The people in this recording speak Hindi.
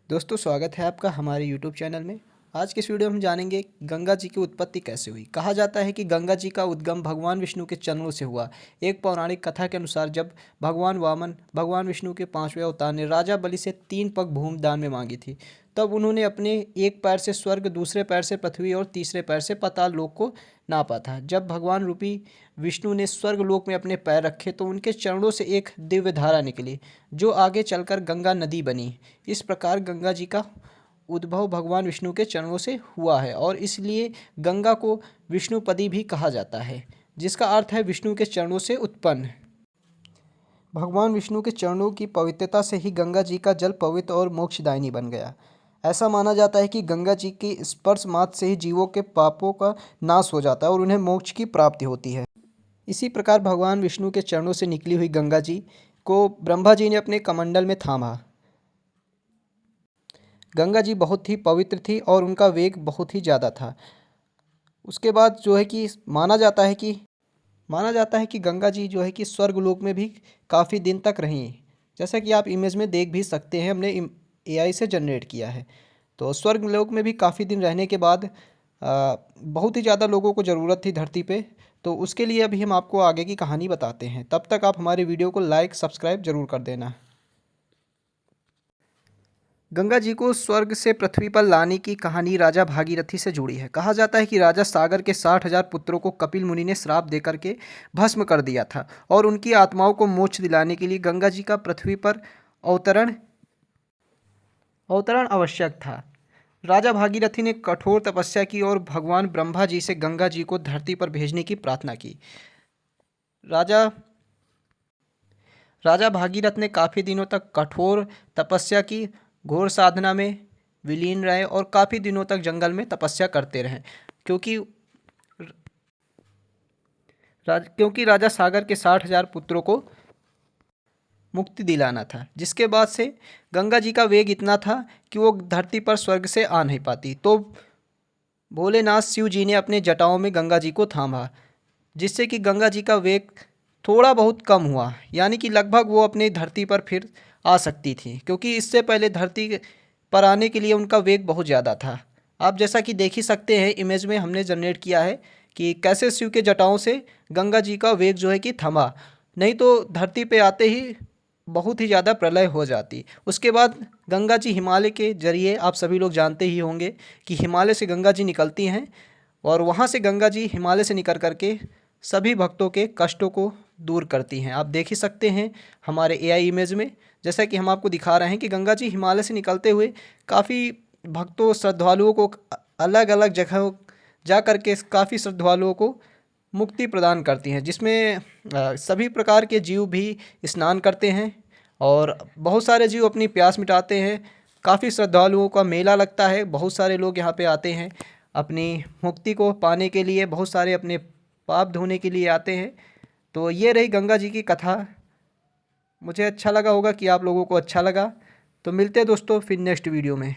दोस्तों स्वागत है आपका हमारे यूट्यूब चैनल में। आज के इस वीडियो में हम जानेंगे गंगा जी की उत्पत्ति कैसे हुई। कहा जाता है कि गंगा जी का उद्गम भगवान विष्णु के चरणों से हुआ। एक पौराणिक कथा के अनुसार जब भगवान वामन भगवान विष्णु के 5वें अवतार ने राजा बलि से 3 पग भूमि दान में मांगी थी, तब उन्होंने अपने एक पैर से स्वर्ग, दूसरे पैर से पृथ्वी और तीसरे पैर से पाताल लोक को नापा था। जब भगवान रूपी विष्णु ने स्वर्ग लोक में अपने पैर रखे तो उनके चरणों से एक दिव्य धारा निकली, जो आगे चलकर गंगा नदी बनी। इस प्रकार गंगा जी का उद्भव भगवान विष्णु के चरणों से हुआ है और इसलिए गंगा को विष्णुपदी भी कहा जाता है, जिसका अर्थ है विष्णु के चरणों से उत्पन्न। भगवान विष्णु के चरणों की पवित्रता से ही गंगा जी का जल पवित्र और मोक्षदायिनी बन गया। ऐसा माना जाता है कि गंगा जी की स्पर्श मात्र से ही जीवों के पापों का नाश हो जाता है और उन्हें मोक्ष की प्राप्ति होती है। इसी प्रकार भगवान विष्णु के चरणों से निकली हुई गंगा जी को ब्रह्मा जी ने अपने कमंडल में थामा। गंगा जी बहुत ही पवित्र थी और उनका वेग बहुत ही ज़्यादा था। उसके बाद जो है कि माना जाता है कि गंगा जी जो है कि स्वर्गलोक में भी काफ़ी दिन तक रहीं। जैसा कि आप इमेज में देख भी सकते हैं, हमने एआई से जनरेट किया है। तो स्वर्गलोक में भी काफ़ी दिन रहने के बाद बहुत ही ज़्यादा लोगों को ज़रूरत थी धरती पे। तो उसके लिए अभी हम आपको आगे की कहानी बताते हैं। तब तक आप हमारे वीडियो को लाइक सब्सक्राइब ज़रूर कर देना। गंगा जी को स्वर्ग से पृथ्वी पर लाने की कहानी राजा भागीरथी से जुड़ी है। कहा जाता है कि राजा सागर के 60,000 पुत्रों को कपिल मुनि ने श्राप देकर के भस्म कर दिया था और उनकी आत्माओं को मोक्ष दिलाने के लिए गंगा जी का पृथ्वी पर अवतरण अवतरण आवश्यक था। राजा भागीरथी ने कठोर तपस्या की और भगवान ब्रह्मा जी से गंगा जी को धरती पर भेजने की प्रार्थना की। राजा राजा भागीरथ ने काफ़ी दिनों तक कठोर तपस्या की, घोर साधना में विलीन रहे और काफ़ी दिनों तक जंगल में तपस्या करते रहे, क्योंकि राजा सागर के 60,000 पुत्रों को मुक्ति दिलाना था। जिसके बाद से गंगा जी का वेग इतना था कि वो धरती पर स्वर्ग से आ नहीं पाती। तो भोलेनाथ शिव जी ने अपने जटाओं में गंगा जी को थामा, जिससे कि गंगा जी का वेग थोड़ा बहुत कम हुआ, यानी कि लगभग वो अपने धरती पर फिर आ सकती थी, क्योंकि इससे पहले धरती पर आने के लिए उनका वेग बहुत ज़्यादा था। आप जैसा कि देख ही सकते हैं, इमेज में हमने जनरेट किया है कि कैसे शिव के जटाओं से गंगा जी का वेग जो है कि थमा, नहीं तो धरती पे आते ही बहुत ही ज़्यादा प्रलय हो जाती। उसके बाद गंगा जी हिमालय के जरिए, आप सभी लोग जानते ही होंगे कि हिमालय से गंगा जी निकलती हैं और वहाँ से गंगा जी हिमालय से निकल करके सभी भक्तों के कष्टों को दूर करती हैं। आप देख ही सकते हैं हमारे एआई इमेज में, जैसा कि हम आपको दिखा रहे हैं कि गंगा जी हिमालय से निकलते हुए काफ़ी भक्तों श्रद्धालुओं को अलग अलग जगहों जा कर के काफ़ी श्रद्धालुओं को मुक्ति प्रदान करती हैं, जिसमें सभी प्रकार के जीव भी स्नान करते हैं और बहुत सारे जीव अपनी प्यास मिटाते हैं। काफ़ी श्रद्धालुओं का मेला लगता है, बहुत सारे लोग यहाँ पे आते हैं अपनी मुक्ति को पाने के लिए, बहुत सारे अपने पाप धोने के लिए आते हैं। तो ये रही गंगा जी की कथा। मुझे अच्छा लगा होगा कि आप लोगों को अच्छा लगा। तो मिलते हैं दोस्तों फिर नेक्स्ट वीडियो में।